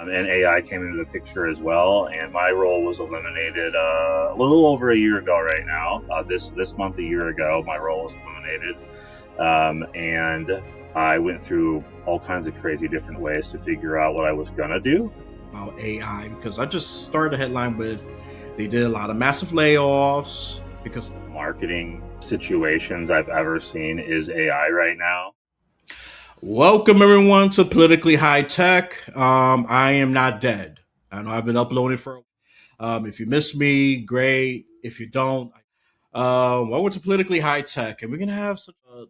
And AI came into the picture as well. And my role was eliminated a little over a year ago. Right now, this month, a year ago, my role was eliminated, and I went through all kinds of crazy different ways to figure out what I was gonna do. About AI because I just started a headline with they did a lot of massive layoffs because Marketing situations I've ever seen is AI right now. welcome everyone to Politically High Tech. I am not dead. I know I've been uploading for if you miss me, great. If you don't, welcome to Politically High Tech, and we're gonna have such a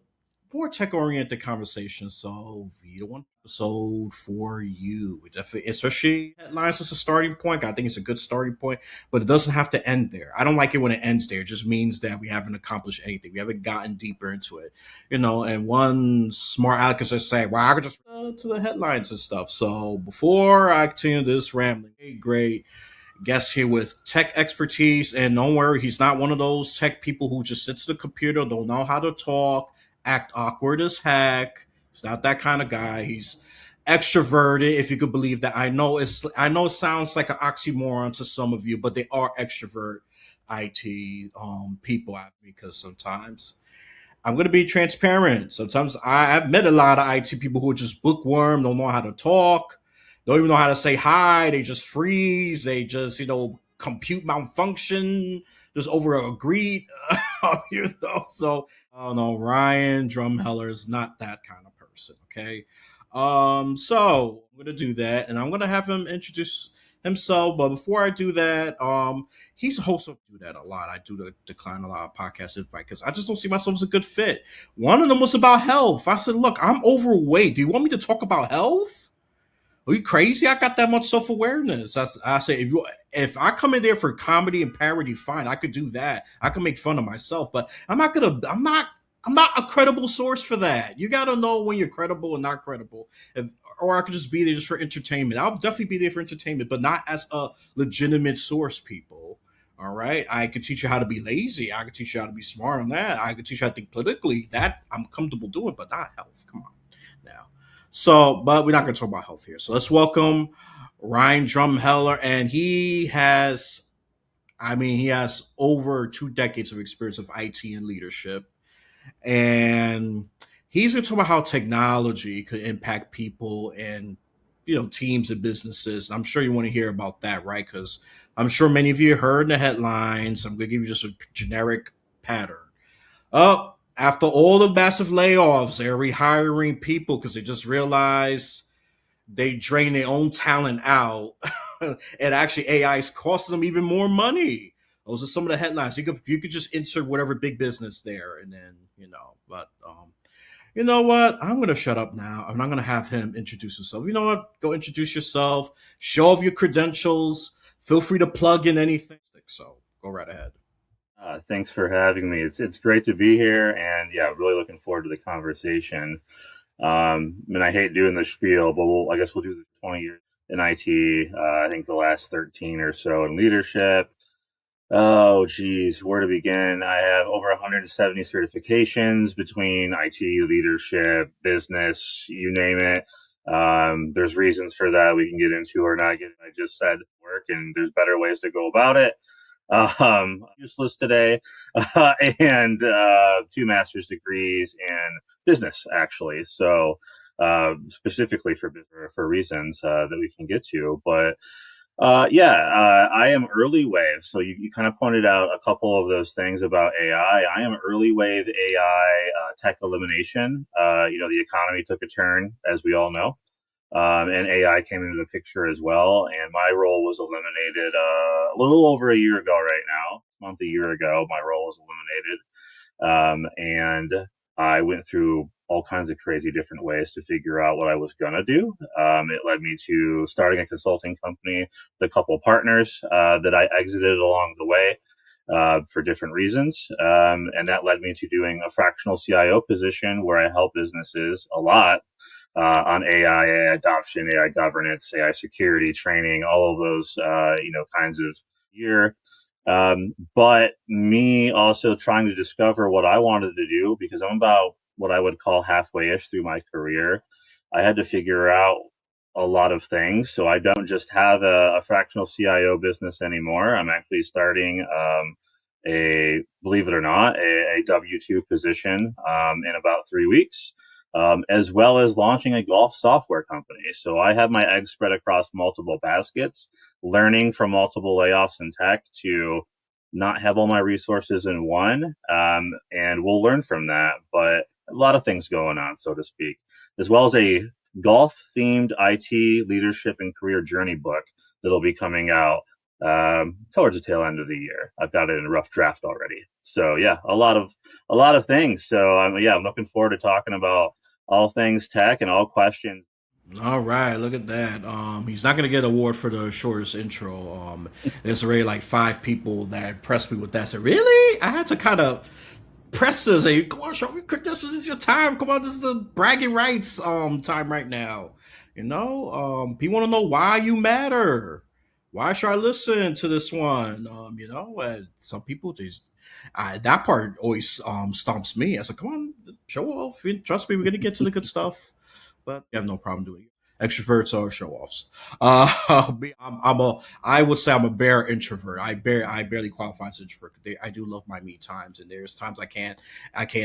more tech-oriented conversation. So, video one episode for you, definitely, especially headlines as a starting point. I think it's a good starting point, but it doesn't have to end there. I don't like it when it ends there. It just means that we haven't accomplished anything. We haven't gotten deeper into it, And one smart aleck is just say, "Well, I could just to the headlines and stuff." So, before I continue this rambling, hey, great guest here with tech expertise. And don't worry, he's not one of those tech people who just sits at the computer, don't know how to talk, act awkward as heck. He's not that kind of guy. He's extroverted, if you could believe that. I know it sounds like an oxymoron to some of you, but they are extrovert IT people because sometimes I'm going to be transparent. Sometimes I've met a lot of IT people who are just bookworm, don't know how to talk, don't even know how to say hi. They just freeze. They just, compute malfunction, just over agreed. So I don't know. Ryan Drumheller is not that kind of person. Okay. So I'm going to do that and I'm going to have him introduce himself. But before I do that, he's a host of do that a lot. I do decline a lot of podcast invite because I just don't see myself as a good fit. One of them was about health. I said, look, I'm overweight. Do you want me to talk about health? Are you crazy? I got that much self awareness. I say if I come in there for comedy and parody, fine, I could do that. I can make fun of myself, but I'm not a credible source for that. You got to know when you're credible and not credible. Or I could just be there just for entertainment. I'll definitely be there for entertainment, but not as a legitimate source, people. All right. I could teach you how to be lazy. I could teach you how to be smart on that. I could teach you how to think politically. That I'm comfortable doing, but not health. Come on now. So, but we're not going to talk about health here. So let's welcome Ryan Drumheller. And he has over 2 decades of experience of IT and leadership. And he's going to talk about how technology could impact people and teams and businesses. I'm sure you want to hear about that, right? Because I'm sure many of you heard in the headlines. I'm going to give you just a generic pattern. Oh, after all the massive layoffs, they're rehiring people because they just realized they drain their own talent out. And actually, AI is costing them even more money. Those are some of the headlines. You could just insert whatever big business there, and then But you know what? I'm gonna shut up now. I'm not gonna have him introduce himself. You know what? Go introduce yourself. Show off your credentials. Feel free to plug in anything. So go right ahead. Thanks for having me. It's great to be here, and yeah, really looking forward to the conversation. And I hate doing the spiel, but I guess we'll do the 20 years in IT. I think the last 13 or so in leadership. Oh, geez, where to begin? I have over 170 certifications between IT, leadership, business, you name it. There's reasons for that we can get into or not get. I just said work, and there's better ways to go about it. Useless today, and two master's degrees in business, actually. So, specifically for reasons that we can get to, but yeah, I am early wave. So you kind of pointed out a couple of those things about AI. I am early wave AI tech elimination. The economy took a turn, as we all know, and AI came into the picture as well. And my role was eliminated a little over a year ago. Right now, a year ago, my role was eliminated, and I went through all kinds of crazy different ways to figure out what I was gonna do. It led me to starting a consulting company with a couple of partners that I exited along the way for different reasons. And that led me to doing a fractional CIO position where I help businesses a lot on AI adoption, AI governance, AI security training, all of those, kinds of gear. But me also trying to discover what I wanted to do because I'm about what I would call halfway-ish through my career. I had to figure out a lot of things. So I don't just have a fractional CIO business anymore. I'm actually starting believe it or not, a W-2 position in about 3 weeks, as well as launching a golf software company. So I have my eggs spread across multiple baskets, learning from multiple layoffs in tech to not have all my resources in one. And we'll learn from that. But a lot of things going on, so to speak, as well as a golf themed IT leadership and career journey book that'll be coming out towards the tail end of the year. I've got it in a rough draft already. So yeah, a lot of things. So I'm looking forward to talking about all things tech and all questions. All right, look at that. He's not gonna get an award for the shortest intro. There's already like five people that impressed me with that. So really, I had to kind of press this. Hey, come on, show me quick. This is your time. Come on, this is a bragging rights time right now. People want to know why you matter. Why should I listen to this one? Some people just that part always stomps me. I said, come on, show off. Trust me, we're gonna get to the good stuff. But I have no problem doing it. Extroverts are show offs. I would say I'm a bare introvert. I barely qualify as introvert. I do love my me times, and there's times I can't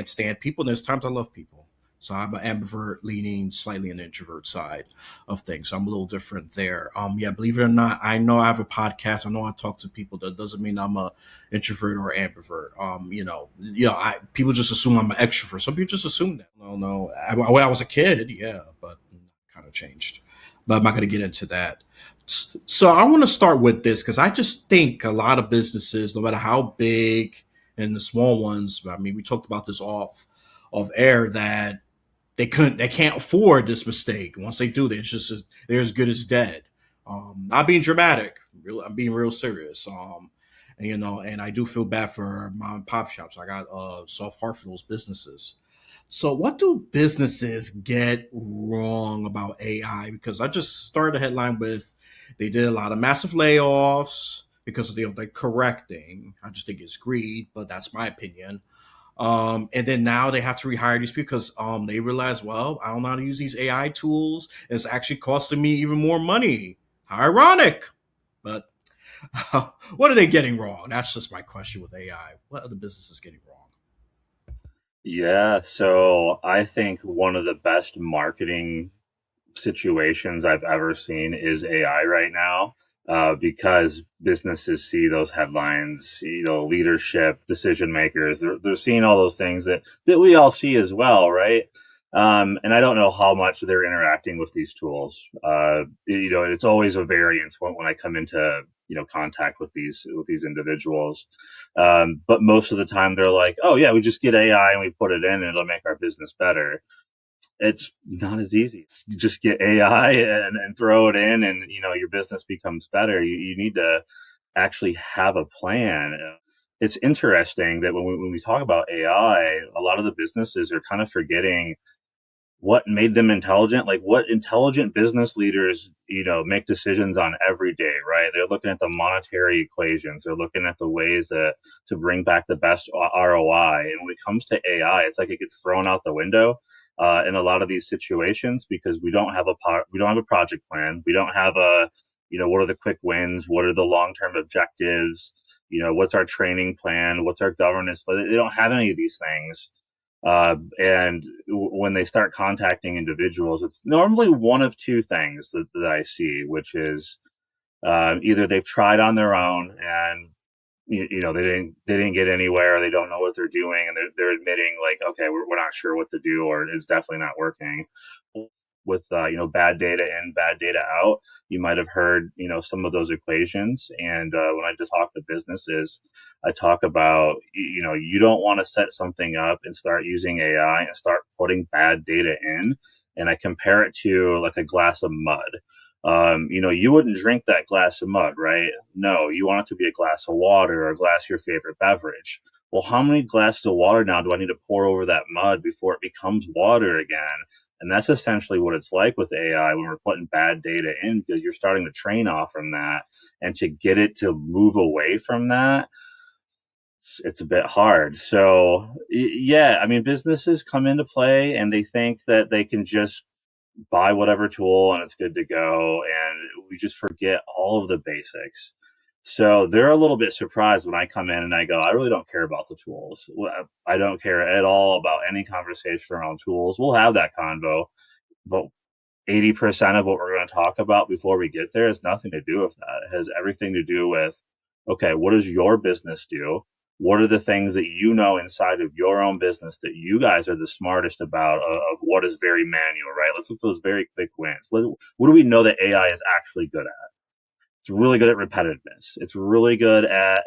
stand people, and there's times I love people. So I'm an ambivert, leaning slightly on the introvert side of things. So I'm a little different there. Yeah, believe it or not, I know I have a podcast. I know I talk to people. That doesn't mean I'm a introvert or ambivert. People just assume I'm an extrovert. Some people just assume that. No. When I was a kid, yeah, but kind of changed. But I'm not going to get into that. So I want to start with this because I just think a lot of businesses, no matter how big and the small ones, I mean, we talked about this off air that they can't afford this mistake. Once they do, they're as good as dead. Not being dramatic, I'm being real serious. And I do feel bad for mom and pop shops. I got soft heart for those businesses. So, what do businesses get wrong about AI? Because I just started a headline with they did a lot of massive layoffs because of they're correcting. I just think it's greed, but that's my opinion. And then now they have to rehire these people because they realize, well, I don't know how to use these AI tools. It's actually costing me even more money. How ironic. But what are they getting wrong? That's just my question with AI. What are the businesses getting wrong? Yeah, so I think one of the best marketing situations I've ever seen is AI right now, because businesses see those headlines, leadership, decision makers. They're seeing all those things that we all see as well, right? And I don't know how much they're interacting with these tools. It's always a variance when I come into contact with these individuals. But most of the time they're like, oh yeah, we just get AI and we put it in and it'll make our business better. It's not as easy. You just get AI and throw it in, and your business becomes better. You need to actually have a plan. It's interesting that when we talk about AI, a lot of the businesses are kind of forgetting what made them intelligent, like what intelligent business leaders make decisions on every day, right? They're looking at the monetary equations, they're looking at the ways that to bring back the best ROI. And when it comes to AI, it's like it gets thrown out the window in a lot of these situations because we don't have a project plan, we don't have a what are the quick wins, what are the long-term objectives, what's our training plan, what's our governance, but they don't have any of these things. And when they start contacting individuals, it's normally one of two things that I see, which is either they've tried on their own and they didn't get anywhere, they don't know what they're doing, and they're admitting like, okay, we're not sure what to do, or it's definitely not working. With bad data in, bad data out, you might have heard some of those equations. And when I just talk to businesses, I talk about you don't want to set something up and start using AI and start putting bad data in. And I compare it to like a glass of mud. You wouldn't drink that glass of mud, right? No, you want it to be a glass of water or a glass of your favorite beverage. Well, how many glasses of water now do I need to pour over that mud before it becomes water again? And that's essentially what it's like with AI when we're putting bad data in, because you're starting to train off from that. And to get it to move away from that, it's a bit hard. So, yeah, I mean, businesses come into play and they think that they can just buy whatever tool and it's good to go. And we just forget all of the basics. So they're a little bit surprised when I come in and I go, I really don't care about the tools. I don't care at all about any conversation around tools. We'll have that convo, but 80% of what we're going to talk about before we get there has nothing to do with that. It has everything to do with, okay, what does your business do? What are the things that you know inside of your own business that you guys are the smartest about of what is very manual, right? Let's look for those very quick wins. What do we know that AI is actually good at? It's really good at repetitiveness. It's really good at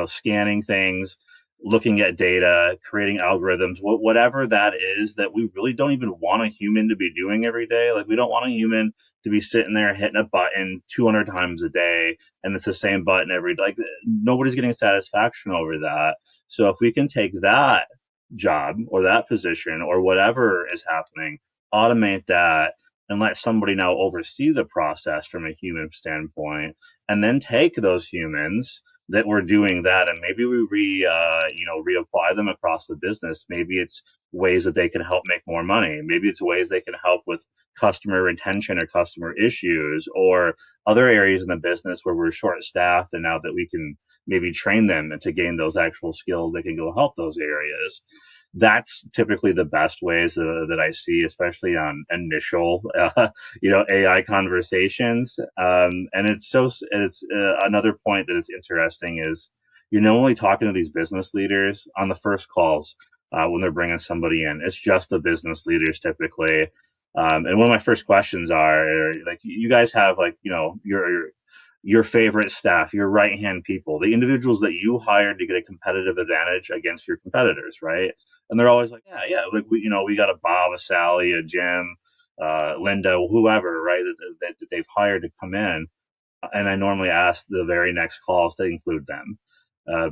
scanning things, looking at data, creating algorithms, whatever that is that we really don't even want a human to be doing every day. Like we don't want a human to be sitting there hitting a button 200 times a day and it's the same button every day. Like nobody's getting satisfaction over that. So if we can take that job or that position or whatever is happening, automate that and let somebody now oversee the process from a human standpoint, and then take those humans that were doing that and maybe we reapply them across the business. Maybe it's ways that they can help make more money. Maybe it's ways they can help with customer retention or customer issues or other areas in the business where we're short staffed and now that we can maybe train them and to gain those actual skills they can go help those areas. That's typically the best ways that I see, especially on initial, AI conversations. And it's another point that is interesting is you're not only talking to these business leaders on the first calls when they're bringing somebody in. It's just the business leaders typically. And one of my first questions are like, you guys have like, your favorite staff, your right hand people, the individuals that you hired to get a competitive advantage against your competitors, right? And they're always like, yeah, yeah, like we got a Bob, a Sally, a Jim, Linda, whoever, right, that they've hired to come in. And I normally ask the very next calls to include them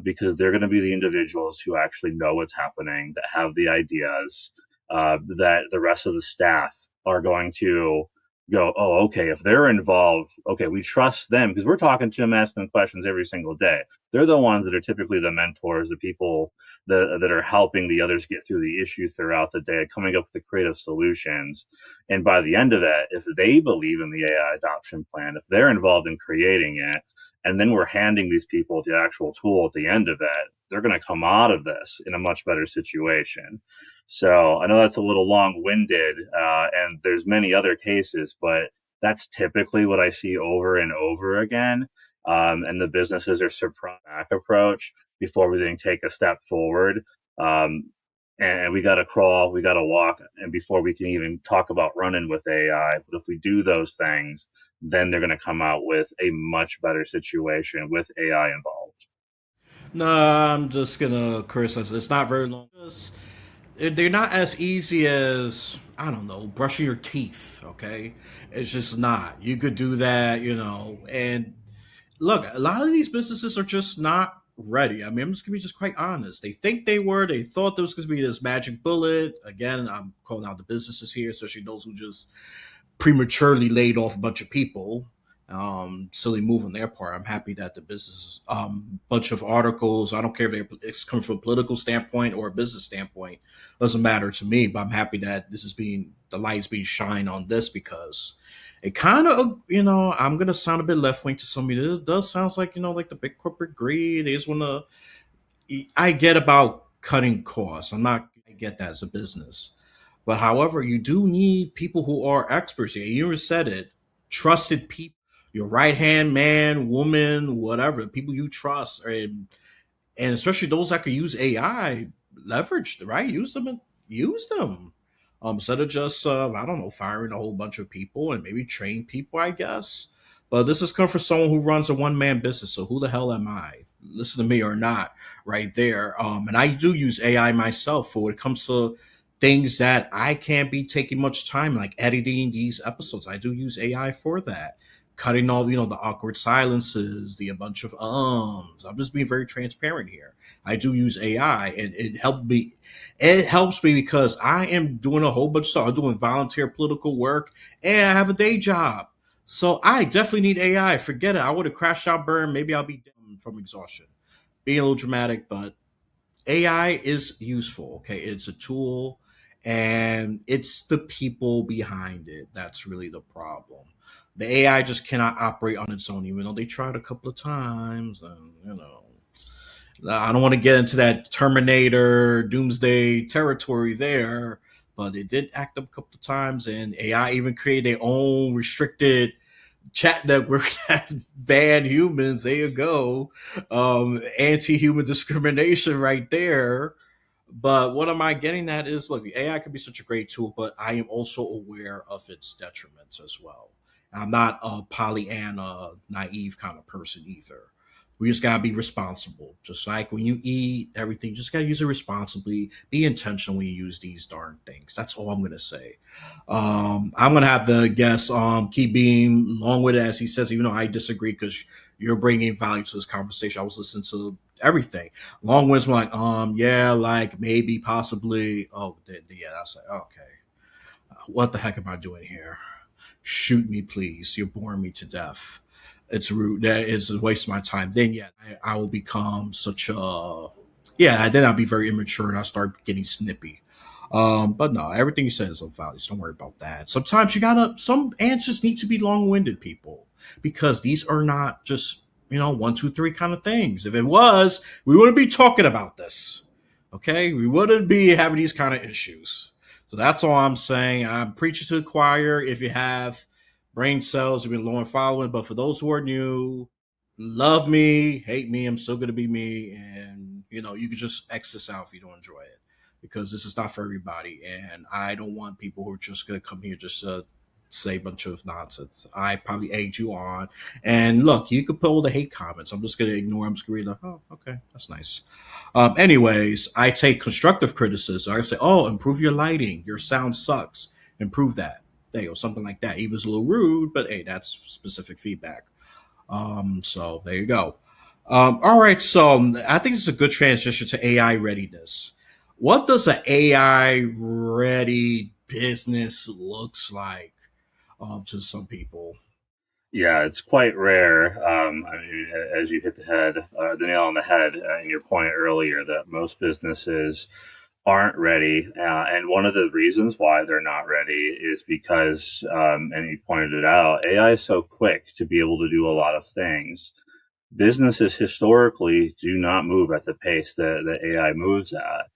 because they're going to be the individuals who actually know what's happening, that have the ideas, that the rest of the staff are going to go, oh, okay, if they're involved, okay, we trust them because we're talking to them, asking them questions every single day. They're the ones that are typically the mentors, the people that are helping the others get through the issues throughout the day, coming up with the creative solutions. And by the end of it, if they believe in the AI adoption plan, if they're involved in creating it, and then we're handing these people the actual tool at the end of it, they're going to come out of this in a much better situation. So I know that's a little long-winded, and there's many other cases, but that's typically what I see over and over again. And the businesses are surprised back approach before we then take a step forward. Um, and we got to crawl, we got to walk, and before we can even talk about running with AI. But if we do those things, then they're going to come out with a much better situation with AI involved. No, I'm just gonna criticize it. It's not very long. They're not as easy as, I don't know, brushing your teeth. Okay, it's just not. You could do that, and look, a lot of these businesses are just not ready. I mean, I'm just gonna be just quite honest. They think they were. They thought there was gonna be this magic bullet. Again, I'm calling out the businesses here, especially those who just prematurely laid off a bunch of people. Silly move on their part. I'm happy that the business, bunch of articles. I don't care if it's coming from a political standpoint or a business standpoint. Doesn't matter to me. But I'm happy that this is being the light's being shined on this because it kind of, I'm gonna sound a bit left wing to some of you. This does sounds like like the big corporate greed. They just wanna. I get about cutting costs. I'm not. I get that as a business. But however, you do need people who are experts here. You said it, trusted people, your right hand man, woman, whatever, people you trust, and especially those that could use AI, leverage, right? Use them and use them. Instead of just I don't know, firing a whole bunch of people and maybe train people, I guess. But this is come from someone who runs a one man business, so who the hell am I? Listen to me or not, right there. And I do use AI myself for when it comes to things that I can't be taking much time, like editing these episodes. I do use AI for that, cutting all the awkward silences, the a bunch of ums. I'm just being very transparent here. I do use AI, and it helped me. It helps me because I am doing a whole bunch of stuff. I'm doing volunteer political work, and I have a day job. So I definitely need AI. Forget it. I would have crashed out, burned. Maybe I'll be dead from exhaustion. Being a little dramatic, but AI is useful. Okay, it's a tool, And it's the people behind it that's really the problem. The AI just cannot operate on its own, even though they tried a couple of times. And, I don't want to get into that Terminator Doomsday territory there, but it did act up a couple of times, and AI even created their own restricted chat network that banned humans. There you go. Anti-human discrimination right there. But what am I getting at is, look, AI can be such a great tool, but I am also aware of its detriments as well. I'm not a Pollyanna, naive kind of person either. We just gotta be responsible. Just like when you eat everything, just gotta use it responsibly. Be intentional when you use these darn things. That's all I'm gonna say. I'm gonna have to guess. Keep being long with it as he says, even though I disagree because you're bringing value to this conversation. I was listening to everything. Long wind's like, yeah, like maybe, possibly. Oh, yeah, that's like, okay. What the heck am I doing here? Shoot me, please. You're boring me to death. It's rude. It's a waste of my time. Then, yeah, I will become such a. Yeah, then I'll be very immature and I'll start getting snippy. But no, everything you said is of value. So don't worry about that. Sometimes you gotta. Some answers need to be long-winded, people, because these are not just one, two, three kind of things. If it was, we wouldn't be talking about this. Okay, we wouldn't be having these kind of issues. So that's all I'm saying. I'm preaching to the choir. If you have brain cells, you've been low and following. But for those who are new, love me, hate me, I'm still gonna be me, and you can just X this out if you don't enjoy it, because this is not for everybody, and I don't want people who are just gonna come here just to say a bunch of nonsense. I probably egged you on, and look, you could put all the hate comments. I'm just gonna ignore them. I'm just gonna be like, oh, okay, that's nice. Anyways, I take constructive criticism. I say, oh, improve your lighting. Your sound sucks. Improve that. There you go, something like that. Even a little rude, but hey, that's specific feedback. So there you go. All right, so I think this is a good transition to AI readiness. What does an AI ready business looks like to some people? Yeah, it's quite rare. I mean, as you hit the nail on the head in your point earlier, that most businesses aren't ready. And one of the reasons why they're not ready is because, and you pointed it out, AI is so quick to be able to do a lot of things. Businesses historically do not move at the pace that AI moves at.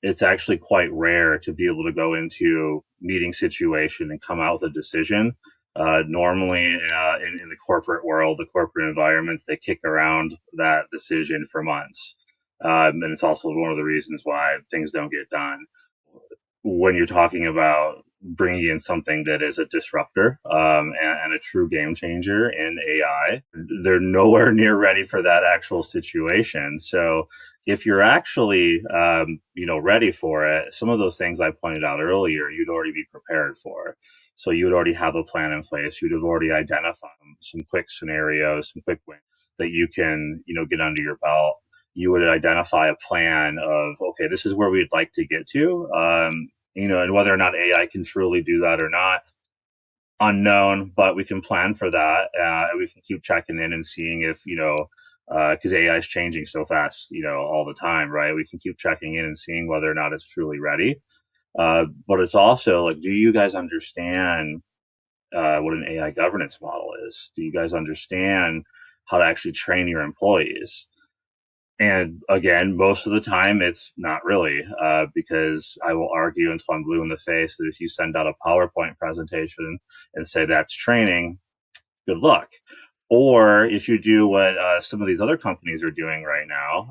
It's actually quite rare to be able to go into meeting situation and come out with a decision. Normally, in the corporate world, the corporate environments, they kick around that decision for months. And it's also one of the reasons why things don't get done when you're talking about bringing in something that is a disruptor, and a true game changer in AI. They're nowhere near ready for that actual situation. So if you're actually, ready for it, some of those things I pointed out earlier, you'd already be prepared for. So you would already have a plan in place. You'd have already identified some quick scenarios, some quick wins that you can, get under your belt. You would identify a plan of, okay, this is where we'd like to get to. And whether or not AI can truly do that or not, unknown, but we can plan for that. And we can keep checking in and seeing if, because AI is changing so fast, all the time, right? We can keep checking in and seeing whether or not it's truly ready. But it's also like, do you guys understand what an AI governance model is? Do you guys understand how to actually train your employees? And again, most of the time, it's not really, because I will argue until I'm blue in the face that if you send out a PowerPoint presentation and say that's training, good luck. Or if you do what some of these other companies are doing right now,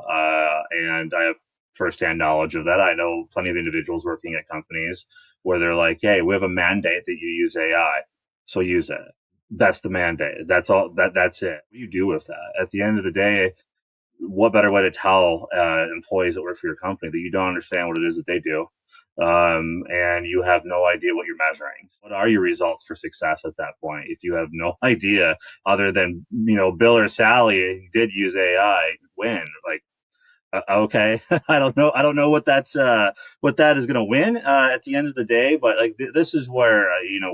and I have firsthand knowledge of that. I know plenty of individuals working at companies where they're like, hey, we have a mandate that you use AI, so use it. That's the mandate. That's all. That's it. What do you do with that? At the end of the day, what better way to tell employees that work for your company that you don't understand what it is that they do, and you have no idea what you're measuring? What are your results for success at that point if you have no idea other than Bill or Sally did use AI, win? Like, Okay. I don't know what that is going to win at the end of the day, but like this is where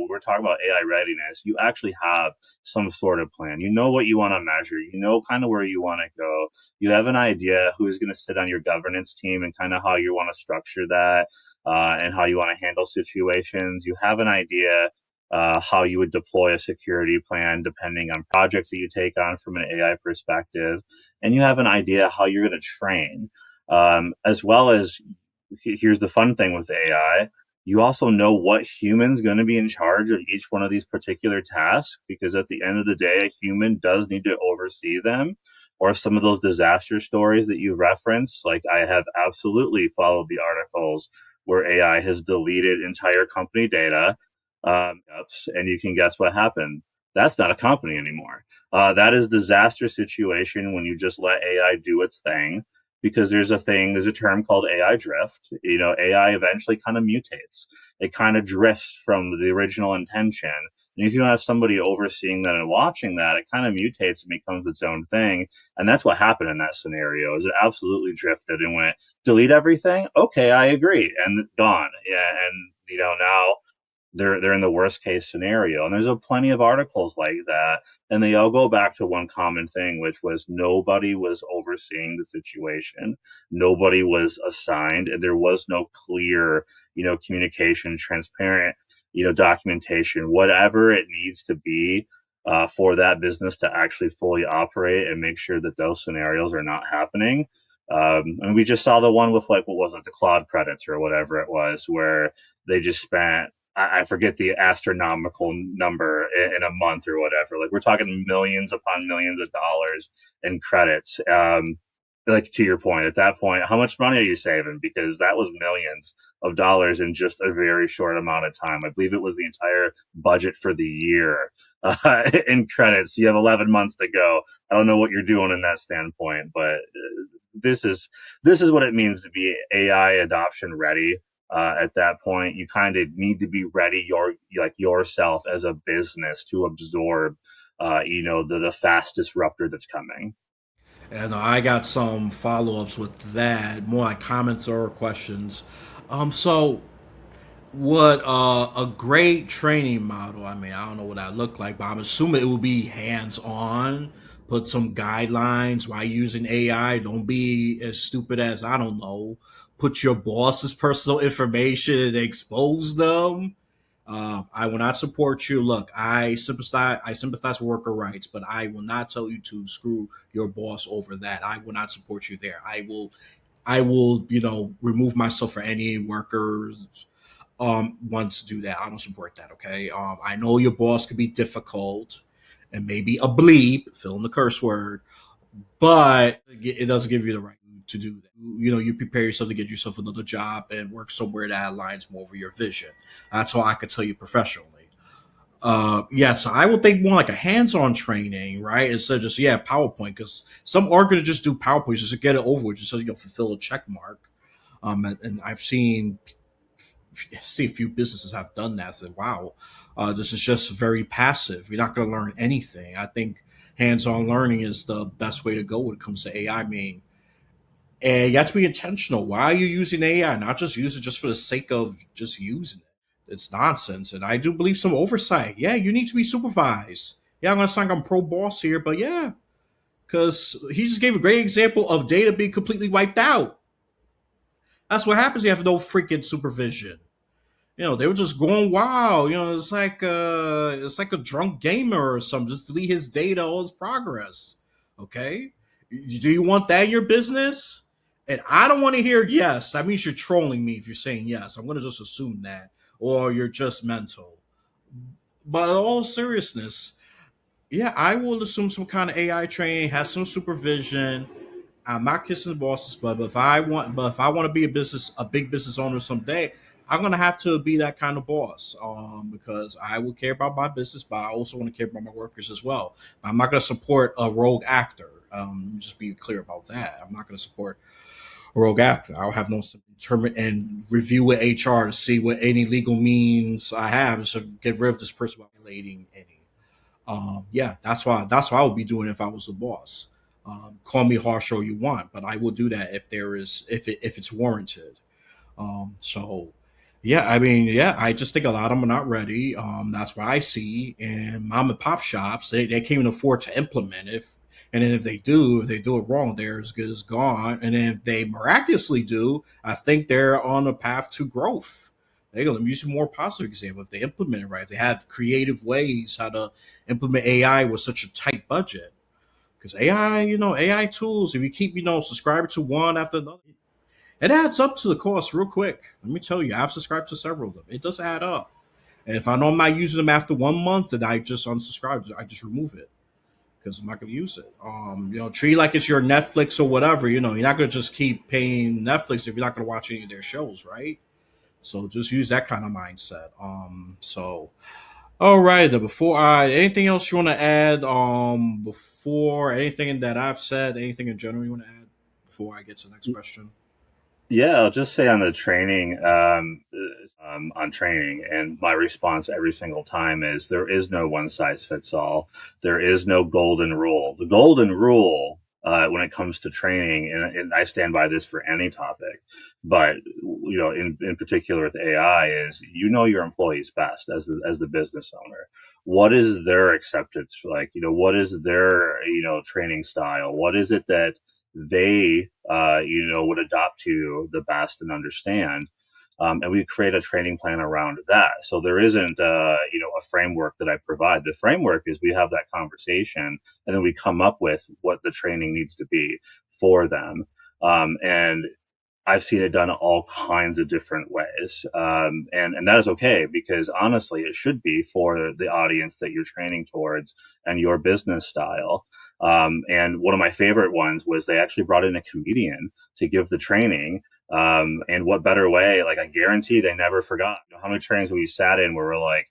we're talking about AI readiness. You actually have some sort of plan. You know what you want to measure. You know kind of where you want to go. You have an idea who's going to sit on your governance team and kind of how you want to structure that, and how you want to handle situations. You have an idea how you would deploy a security plan depending on projects that you take on from an AI perspective, and you have an idea how you're going to train, as well as here's the fun thing with AI. You also know what human's going to be in charge of each one of these particular tasks, because at the end of the day, a human does need to oversee them. Or some of those disaster stories that you referenced, like I have absolutely followed the articles where AI has deleted entire company data, and you can guess what happened. That's not a company anymore. That is disaster situation when you just let AI do its thing, because there's a term called AI drift. AI eventually kind of mutates. It kind of drifts from the original intention. And if you don't have somebody overseeing that and watching that, it kind of mutates and becomes its own thing. And that's what happened in that scenario. Is it absolutely drifted and went delete everything? Okay, I agree, and gone. Yeah, and now they're in the worst case scenario. And there's plenty of articles like that, and they all go back to one common thing, which was nobody was overseeing the situation, nobody was assigned, and there was no clear, communication, transparent, documentation, whatever it needs to be. For that business to actually fully operate and make sure that those scenarios are not happening. And we just saw the one with, like, what was it, the Claude credits or whatever it was, where they just spent, I forget the astronomical number in a month or whatever. Like, we're talking millions upon millions of dollars in credits. Like, to your point, at that point, how much money are you saving? Because that was millions of dollars in just a very short amount of time. I believe it was the entire budget for the year in credits. You have 11 months to go. I don't know what you're doing in that standpoint, but this is this is what it means to be AI adoption ready. At that point, you kind of need to be ready yourself as a business to absorb, the fast disruptor that's coming. And I got some follow ups with that, more like comments or questions. So what a great training model. I mean, I don't know what that looked like, but I'm assuming it will be hands on. Put some guidelines while using AI. Don't be as stupid as, I don't know, put your boss's personal information and expose them. I will not support you. Look, I sympathize with worker rights, but I will not tell you to screw your boss over that. I will not support you there. I will, remove myself for any workers wants to do that. I don't support that. Okay. I know your boss could be difficult and maybe a bleep, fill in the curse word, but it doesn't give you the right to do that. You prepare yourself to get yourself another job and work somewhere that aligns more with your vision. That's all I could tell you professionally. Yeah, so I would think more like a hands-on training, right? Instead of just PowerPoint, because some are going to just do PowerPoint just to get it over with, just so you can fulfill a check mark. And I've see a few businesses have done that. Said, "Wow, this is just very passive. You're not going to learn anything." I think hands-on learning is the best way to go when it comes to AI. I mean, and you have to be intentional. Why are you using AI? Not just use it just for the sake of just using it. It's nonsense. And I do believe some oversight. Yeah, you need to be supervised. Yeah, I'm going to sound like I'm pro boss here, but yeah, because he just gave a great example of data being completely wiped out. That's what happens. You have no freaking supervision. They were just going wild. It's like a drunk gamer or something. Just delete his data, all his progress. Okay, do you want that in your business? And I don't want to hear yes. That means you're trolling me if you're saying yes. I'm going to just assume that, or you're just mental. But in all seriousness, yeah, I will assume some kind of AI training, have some supervision. I'm not kissing the boss's butt, but if I want to be a big business owner someday, I'm gonna have to be that kind of boss. Because I will care about my business, but I also want to care about my workers as well. I'm not gonna support a rogue actor. Just be clear about that. I'm not gonna support a rogue actor. I'll have no determine and review with HR to see what any legal means I have to get rid of this person without violating any. Yeah, that's why I would be doing if I was the boss. Call me harsh all you want, but I will do that if it's warranted. So yeah, I mean, yeah, I just think a lot of them are not ready. That's what I see. And mom and pop shops, they can't even afford to implement it. And then if they do it wrong, they're as good as gone. And then if they miraculously do, I think they're on a path to growth. They're going to use a more positive example. If they implement it right, if they have creative ways how to implement AI with such a tight budget. Because AI, AI tools, if you keep, subscribing to one after another, it adds up to the cost real quick. Let me tell you, I've subscribed to several of them. It does add up. And if I know I'm not using them after 1 month, then I just unsubscribe. I just remove it because I'm not going to use it. Treat it like it's your Netflix or whatever. You're not going to just keep paying Netflix if you're not going to watch any of their shows, right? So just use that kind of mindset. So all right. Before anything else you want to add? Before anything that I've said, anything in general you want to add before I get to the next question? Yeah, I'll just say on the training, on training, and my response every single time is there is no one size fits all. There is no golden rule. The golden rule, when it comes to training, and I stand by this for any topic, but in particular with AI, is your employees best as the business owner. What is their acceptance like? What is their training style? What is it that they would adopt to the best and understand, and we create a training plan around that. So there isn't a framework that I provide. The framework is we have that conversation, and then we come up with what the training needs to be for them. And I've seen it done all kinds of different ways. And that is okay, because honestly, it should be for the audience that you're training towards and your business style. And one of my favorite ones was they actually brought in a comedian to give the training. And what better way? Like, I guarantee they never forgot. How many trainings we sat in where we're like,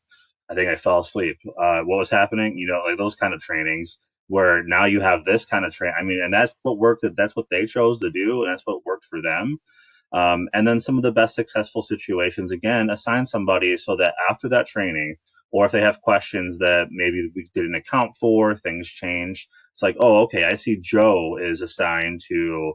I think I fell asleep. What was happening? Like those kind of trainings where now you have this kind of train. I mean, and that's what worked. That's what they chose to do, and that's what worked for them. And then some of the best successful situations, again, assign somebody so that after that training, or if they have questions that maybe we didn't account for, things change. It's like, oh, okay, I see Joe is assigned to,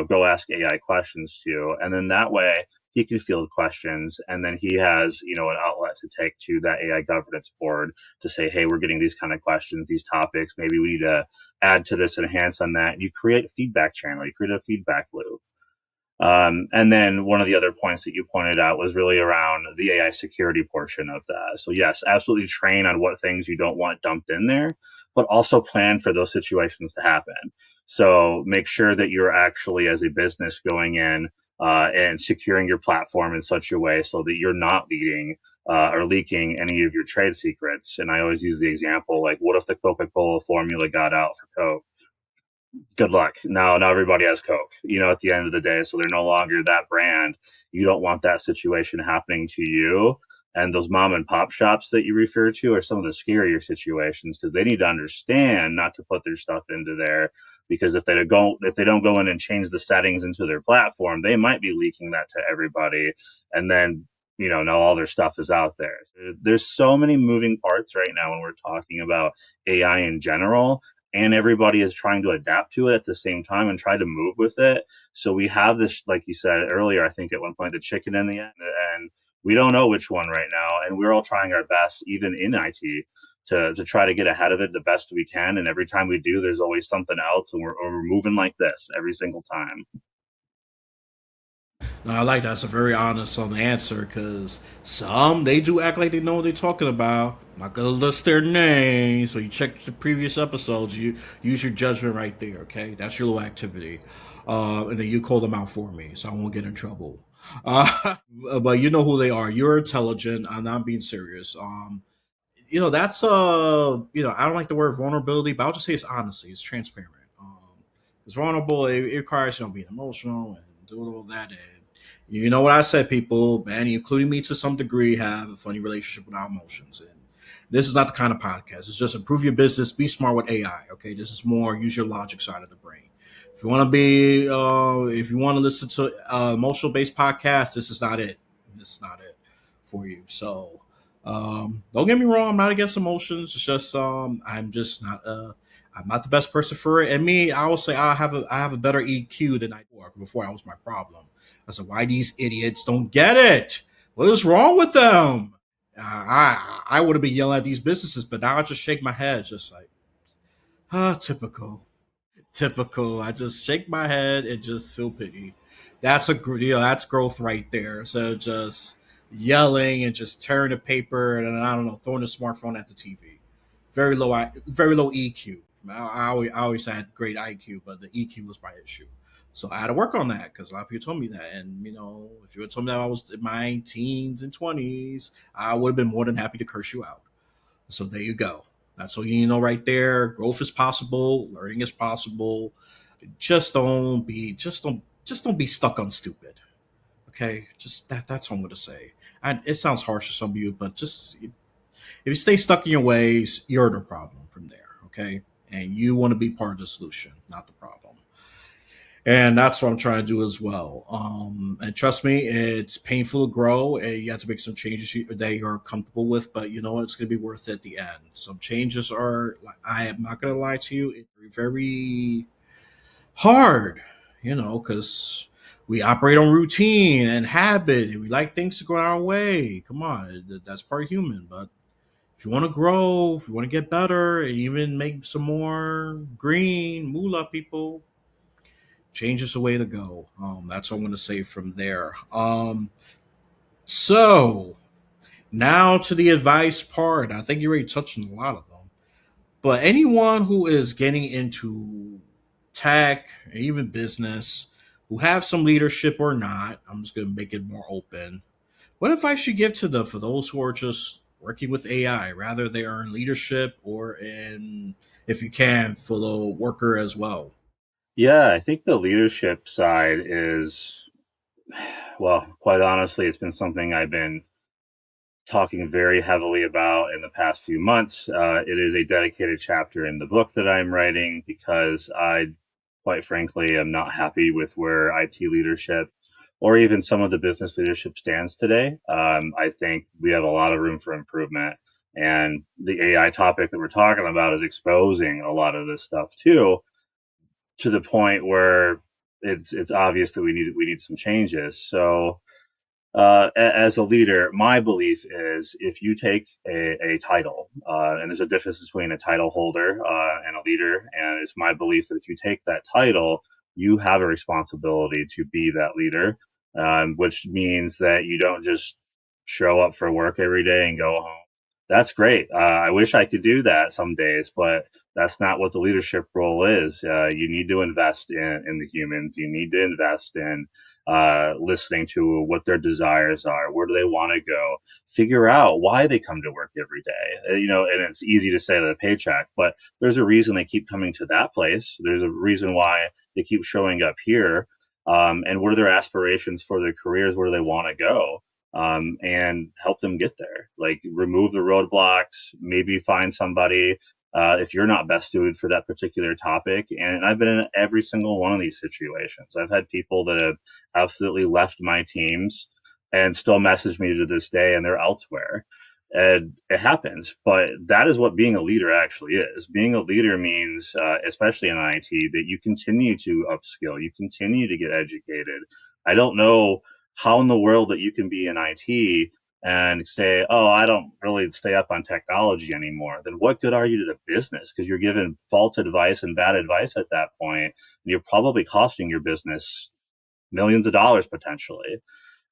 go ask AI questions to. And then that way he can field questions, and then he has, an outlet to take to that AI governance board to say, hey, we're getting these kind of questions, these topics. Maybe we need to add to this, enhance on that. You create a feedback channel, you create a feedback loop. And then one of the other points that you pointed out was really around the AI security portion of that. So yes, absolutely train on what things you don't want dumped in there, but also plan for those situations to happen. So make sure that you're actually, as a business, going in and securing your platform in such a way so that you're not or leaking any of your trade secrets. And I always use the example, like, what if the Coca-Cola formula got out for Coke? Good luck. Now everybody has Coke, at the end of the day. So they're no longer that brand. You don't want that situation happening to you. And those mom and pop shops that you refer to are some of the scarier situations, because they need to understand not to put their stuff into there, because if they don't go in and change the settings into their platform, they might be leaking that to everybody. And then, now all their stuff is out there. There's so many moving parts right now when we're talking about AI in general, and everybody is trying to adapt to it at the same time and try to move with it. So we have this, like you said earlier, I think at one point, the chicken and the egg, and we don't know which one right now. And we're all trying our best, even in IT, to try to get ahead of it the best we can. And every time we do, there's always something else, and we're moving like this every single time. No, I like that. That's a very honest answer because some they do act like they know what they're talking about. I'm not gonna list their names, but you check the previous episodes. You use your judgment right there. Okay, that's your little activity, and then you call them out for me, so I won't get in trouble. Uh, but you know who they are. You're intelligent. I'm not being serious. That's I don't like the word vulnerability, but I'll just say it's honesty. It's transparent. It's vulnerable. It requires being emotional and doing all that. And you know what I said, people, man, including me to some degree, have a funny relationship with our emotions. And this is not the kind of podcast. It's just improve your business, be smart with AI. Okay, this is more use your logic side of the brain. If you want to listen to emotional based podcast, this is not it. This is not it for you. So Don't get me wrong, I'm not against emotions. It's just I'm not the best person for it. And me, I will say I have a better EQ than I did before. That was my problem. I said, why these idiots don't get it? What is wrong with them? I would have been yelling at these businesses, but now I just shake my head, just like, typical. Typical. I just shake my head and just feel pity. That's growth right there. So just yelling and just tearing the paper and I don't know, throwing the smartphone at the TV. Very low EQ. I always had great IQ, but the EQ was my issue. So I had to work on that because a lot of people told me that. And if you had told me that I was in my teens and 20s, I would have been more than happy to curse you out. So there you go. That's all you need to know right there. Growth is possible. Learning is possible. Just don't be stuck on stupid. Okay, just that's what I'm gonna say. And it sounds harsh to some of you, but just if you stay stuck in your ways, you're the problem from there. Okay, and you want to be part of the solution, not the problem. And that's what I'm trying to do as well. And trust me, it's painful to grow, and you have to make some changes that you're comfortable with. But you know what? It's going to be worth it at the end. Some changes are. I am not going to lie to you. It's very hard, because we operate on routine and habit, and we like things to go our way. Come on, that's part human. But if you want to grow, if you want to get better, and even make some more green moolah, people, change is the way to go. That's what I'm going to say from there. So now to the advice part. I think you already touched on a lot of them. But anyone who is getting into tech, or even business, who have some leadership or not, I'm just going to make it more open. What advice should you give to them for those who are just working with AI, rather they are in leadership or in, if you can, fellow worker as well? Yeah, I think the leadership side is, well, quite honestly, it's been something I've been talking very heavily about in the past few months. It is a dedicated chapter in the book that I'm writing because I, quite frankly, am not happy with where IT leadership or even some of the business leadership stands today. I think we have a lot of room for improvement. And the AI topic that we're talking about is exposing a lot of this stuff too, to the point where it's obvious that we need some changes. So as a leader, my belief is if you take a title, and there's a difference between a title holder and a leader, and it's my belief that if you take that title, you have a responsibility to be that leader, which means that you don't just show up for work every day and go home. That's great. I wish I could do that some days, but that's not what the leadership role is. You need to invest in the humans. You need to invest in listening to what their desires are, where do they want to go, figure out why they come to work every day. And it's easy to say the paycheck, but there's a reason they keep coming to that place. There's a reason why they keep showing up here. And what are their aspirations for their careers? Where do they want to go? And help them get there. Like remove the roadblocks, maybe find somebody if you're not best suited for that particular topic. And I've been in every single one of these situations. I've had people that have absolutely left my teams and still message me to this day, and they're elsewhere. And it happens, but that is what being a leader actually is. Being a leader means, especially in IT, that you continue to upskill, you continue to get educated. I don't know how in the world that you can be in IT and say, oh, I don't really stay up on technology anymore. Then what good are you to the business? Because you're giving false advice and bad advice at that point. And you're probably costing your business millions of dollars potentially.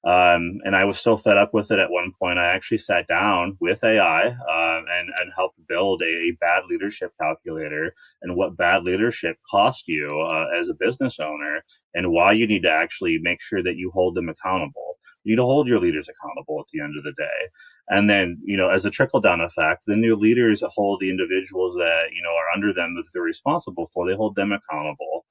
And I was so fed up with it at one point, I actually sat down with AI and helped build a bad leadership calculator and what bad leadership cost you as a business owner and why you need to actually make sure that you hold them accountable. You need to hold your leaders accountable at the end of the day. And then, as a trickle down effect, then your leaders hold the individuals that, are under them that they're responsible for, they hold them accountable.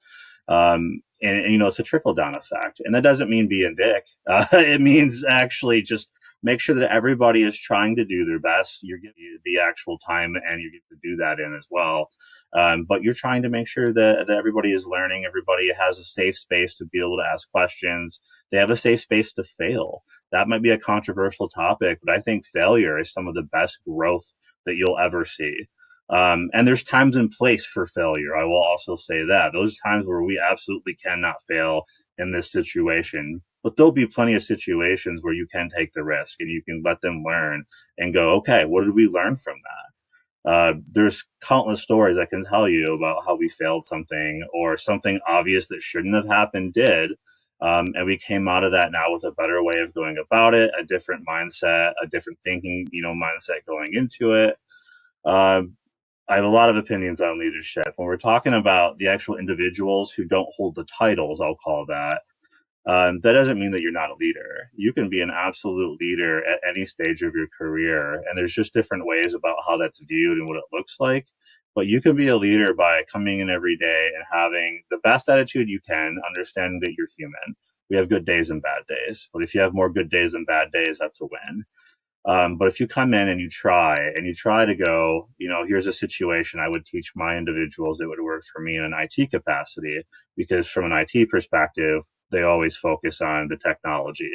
And it's a trickle down effect, and that doesn't mean be a dick. It means actually just make sure that everybody is trying to do their best. You're getting the actual time, and you get to do that in as well. But you're trying to make sure that everybody is learning, everybody has a safe space to be able to ask questions, they have a safe space to fail. That might be a controversial topic, but I think failure is some of the best growth that you'll ever see. And there's times and place for failure. I will also say that those times where we absolutely cannot fail in this situation, but there'll be plenty of situations where you can take the risk and you can let them learn and go, okay, what did we learn from that? There's countless stories I can tell you about how we failed something or something obvious that shouldn't have happened did. And we came out of that now with a better way of going about it, a different mindset, a different thinking, mindset going into it. Um, I have a lot of opinions on leadership. When we're talking about the actual individuals who don't hold the titles, I'll call that doesn't mean that you're not a leader. You can be an absolute leader at any stage of your career, and there's just different ways about how that's viewed and what it looks like. But you can be a leader by coming in every day and having the best attitude you can, understanding that you're human. We have good days and bad days, but if you have more good days than bad days, that's a win. But if you come in and you try to go, here's a situation I would teach my individuals that would work for me in an IT capacity, because from an IT perspective, they always focus on the technology,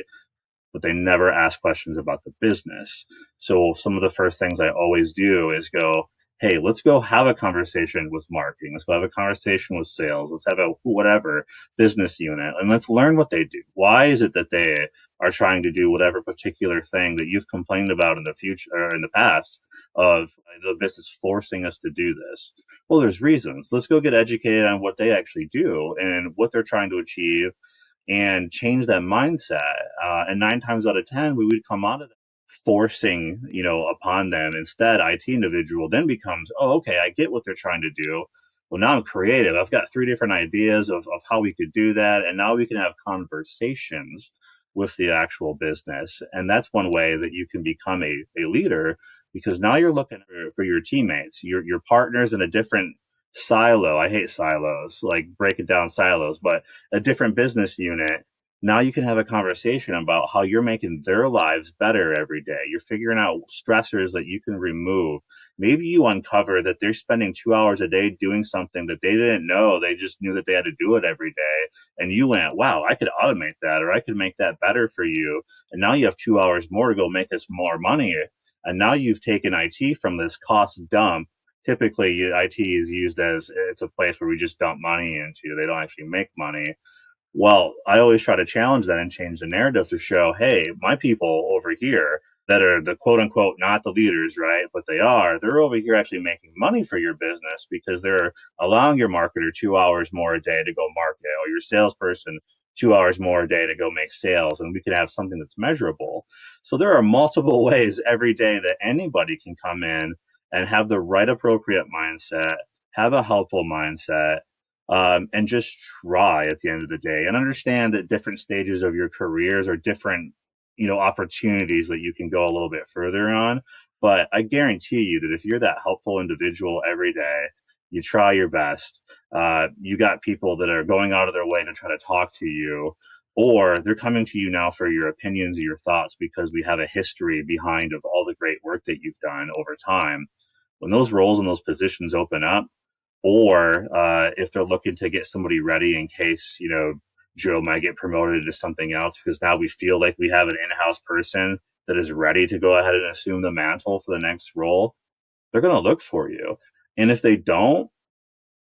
but they never ask questions about the business. So some of the first things I always do is go, hey, let's go have a conversation with marketing. Let's go have a conversation with sales. Let's have a whatever business unit and let's learn what they do. Why is it that they are trying to do whatever particular thing that you've complained about in the future or in the past of the business forcing us to do this? Well, there's reasons. Let's go get educated on what they actually do and what they're trying to achieve and change that mindset. And 9 times out of 10, we would come out of that forcing, upon them. Instead, IT individual then becomes, oh, okay, I get what they're trying to do. Well, now I'm creative. I've got 3 different ideas of how we could do that. And now we can have conversations with the actual business. And that's one way that you can become a leader, because now you're looking for your teammates, your partners in a different silo. I hate silos, like breaking down silos, but a different business unit. Now you can have a conversation about how you're making their lives better every day. You're figuring out stressors that you can remove. Maybe you uncover that they're spending 2 hours a day doing something that they didn't know. They just knew that they had to do it every day. And you went, wow, I could automate that, or I could make that better for you. And now you have 2 hours more to go make us more money. And now you've taken IT from this cost dump. Typically, IT is used as it's a place where we just dump money into. They don't actually make money. Well, I always try to challenge that and change the narrative to show, hey, my people over here that are the quote unquote not the leaders, right? But they're over here actually making money for your business because they're allowing your marketer 2 hours more a day to go market, or your salesperson 2 hours more a day to go make sales. And we can have something that's measurable. So there are multiple ways every day that anybody can come in and have the right appropriate mindset, have a helpful mindset, and just try at the end of the day and understand that different stages of your careers are different, opportunities that you can go a little bit further on. But I guarantee you that if you're that helpful individual every day, you try your best, you got people that are going out of their way to try to talk to you, or they're coming to you now for your opinions or your thoughts because we have a history behind of all the great work that you've done over time. When those roles and those positions open up, or if they're looking to get somebody ready in case Joe might get promoted to something else, because now we feel like we have an in-house person that is ready to go ahead and assume the mantle for the next role, they're going to look for you. And if they don't,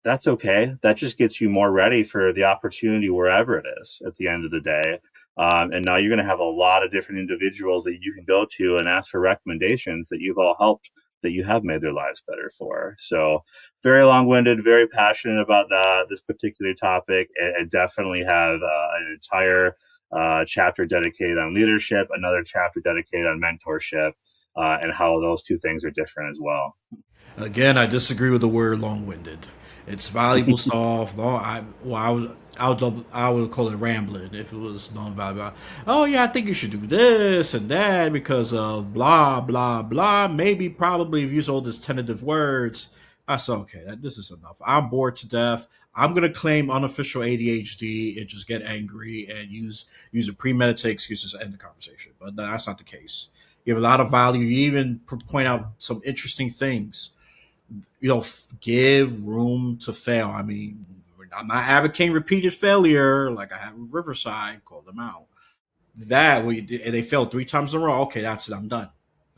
that's okay. That just gets you more ready for the opportunity wherever it is at the end of the day. And now you're going to have a lot of different individuals that you can go to and ask for recommendations that you've all helped, that you have made their lives better for. So very long-winded, very passionate about this particular topic, and definitely have an entire chapter dedicated on leadership, another chapter dedicated on mentorship, and how those two things are different as well. Again, I disagree with the word long-winded. It's valuable stuff. Long, I well, I would call it rambling if it was non-valuable. Oh yeah, I think you should do this and that because of blah blah blah. Maybe probably if you use all these tentative words. I said okay, this is enough. I'm bored to death. I'm gonna claim unofficial ADHD and just get angry and use a premeditated excuses to end the conversation. But that's not the case. You have a lot of value. You even point out some interesting things give room to fail. I mean, I'm not advocating repeated failure like I have with Riverside. Call them out. That and they failed 3 times in a row. Okay, that's it. I'm done.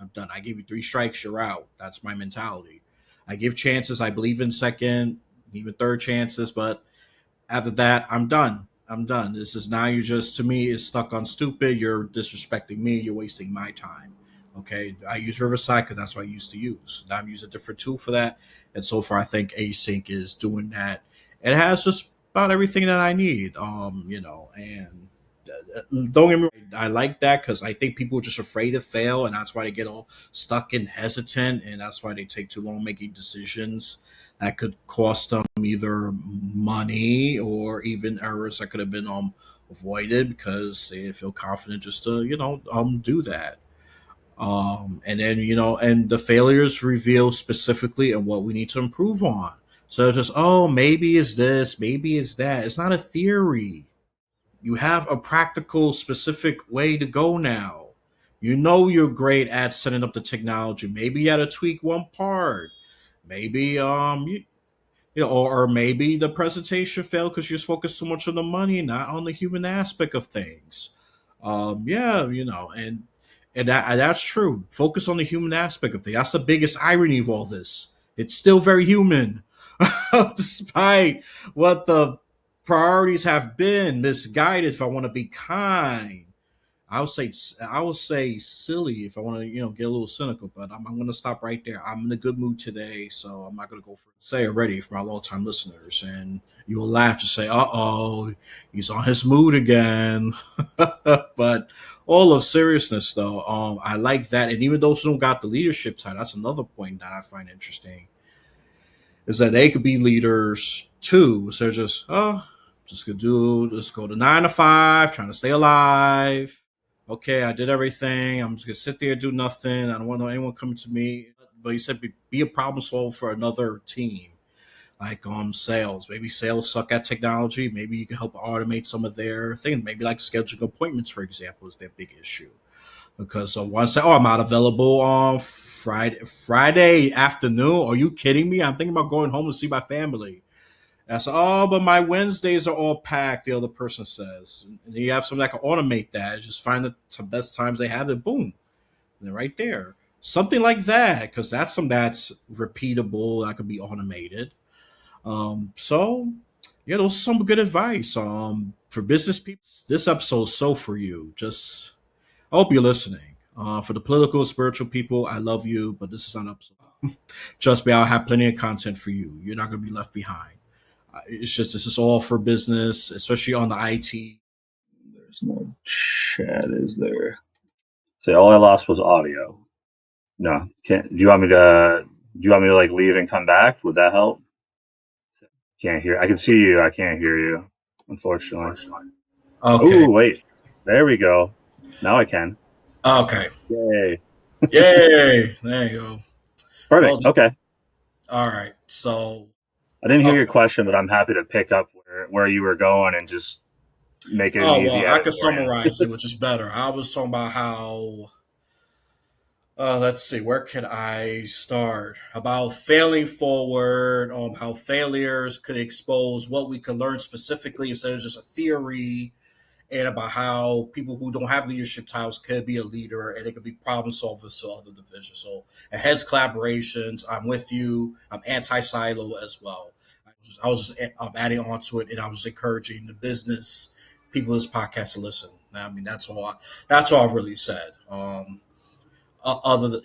I'm done. I gave you 3 strikes. You're out. That's my mentality. I give chances. I believe in second, even third chances, but after that, I'm done. I'm done. This is now you just to me is stuck on stupid. You're disrespecting me. You're wasting my time. Okay, I use Riverside because that's what I used to use. Now I'm using a different tool for that, and so far I think Async is doing that. It has just about everything that I need. And don't get me wrong, I like that because I think people are just afraid to fail, and that's why they get all stuck and hesitant, and that's why they take too long making decisions that could cost them either money or even errors that could have been avoided because they didn't feel confident just to do that. And then and the failures reveal specifically and what we need to improve on. So it's just maybe it's this, maybe it's that. It's not a theory. You have a practical, specific way to go now. You know you're great at setting up the technology. Maybe you had to tweak one part. Maybe or maybe the presentation failed because you're focused so much on the money, not on the human aspect of things. Yeah, and that's true. Focus on the human aspect of things. That's the biggest irony of all this. It's still very human, despite what the priorities have been misguided. If I want to be kind, I would say silly if I want to get a little cynical, but I'm going to stop right there. I'm in a good mood today, so I'm not going to go for say already for my long time listeners, and you will laugh to say, "Uh oh, he's on his mood again." But all of seriousness, though, I like that, and even those who don't got the leadership side, that's another point that I find interesting is that they could be leaders too. So they're just gonna do let's go to 9 to 5, trying to stay alive. Okay, I did everything. I'm just gonna sit there and do nothing. I don't want anyone coming to me. But he said be a problem solver for another team. Like sales. Maybe sales suck at technology. Maybe you can help automate some of their things. Maybe like scheduling appointments, for example, is their big issue because once I'm not available on Friday afternoon. Are you kidding me? I'm thinking about going home to see my family. And I said, but my Wednesdays are all packed. The other person says, and you have something that can automate that. Just find the best times they have it. Boom, and they're right there. Something like that, because that's something that's repeatable that could be automated. So yeah, those are some good advice. For business people, this episode is so for you. Just I hope you're listening. For the political, spiritual people, I love you, but this is not up. Trust me, I'll have plenty of content for you. You're not going to be left behind. It's just this is all for business, especially on the IT. There's no chat, is there? Say all I lost was audio. No, can't. Do you want me to? Do you want me to like leave and come back? Would that help? Can't hear. I can see you. I can't hear you. Unfortunately. Okay. Oh wait, there we go. Now I can. Okay. Yay! Yay. There you go. Well, Perfect. Okay. all right. So, I didn't hear your okay. question, but I'm happy to pick up where you were going and just make it an Oh, well, easy I edit could for you. summarize it, which is better. I was talking about how let's see, where can I start? About failing forward, how failures could expose what we could learn specifically instead of just a theory, and about how people who don't have leadership titles could be a leader and they could be problem solvers to other divisions. So, enhance collaborations. I'm with you. I'm anti silo as well. I was just adding on to it, and I was encouraging the business people of this podcast to listen. I mean, that's all I've really said. Other than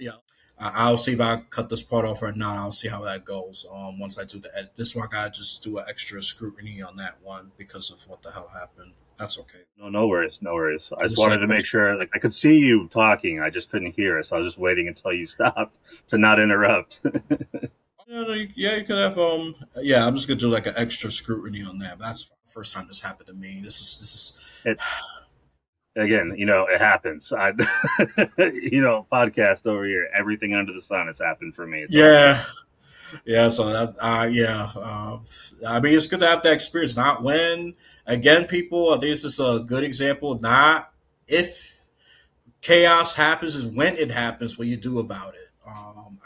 I'll see if I cut this part off or not. I'll see how that goes. Once I do the edit, this one I gotta just do an extra scrutiny on that one because of what the hell happened. That's okay. No, no worries, no worries. I We'll just say wanted to make post. sure, like, I could see you talking, I just couldn't hear it, so I was just waiting until you stopped to not interrupt. No, yeah, you could have. Yeah, I'm just gonna do like an extra scrutiny on that. But that's the first time this happened to me. This is. It again, it happens. Podcast over here, everything under the sun has happened for me. It's all good. Yeah, yeah. So that, yeah. I mean, it's good to have that experience. Not when, again, people. I think this is a good example. Not if chaos happens, is when it happens. What you do about it.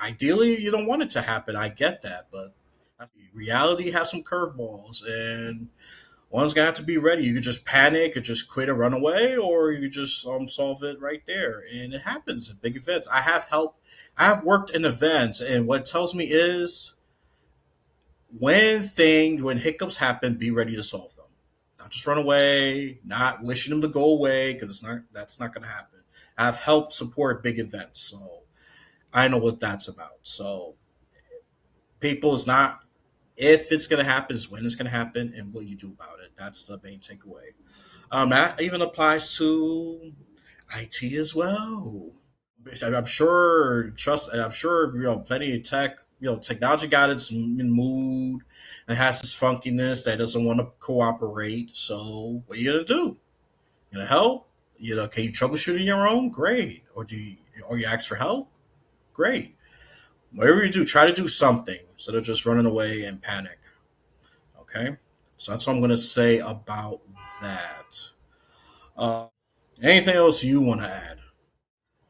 Ideally, you don't want it to happen. I get that, but reality has some curveballs, and one's gonna have to be ready. You could just panic, or just quit and run away, or you could just solve it right there. And it happens at big events. I have helped. I have worked in events, and what it tells me is when hiccups happen, be ready to solve them. Not just run away, not wishing them to go away, because it's not that's not going to happen. I've helped support big events, so I know what that's about. So people is not if it's going to happen, is when it's going to happen, and what you do about it. That's the main takeaway. That even applies to IT as well. I'm sure I'm sure plenty of technology got its mood and has its funkiness that doesn't want to cooperate. So what are you gonna do? You gonna help? Can you troubleshoot on your own? Great. Or you ask for help? Great. Whatever you do, try to do something instead of just running away and panic. Okay. So that's what I'm gonna say about that. Uh, Anything else you want to add?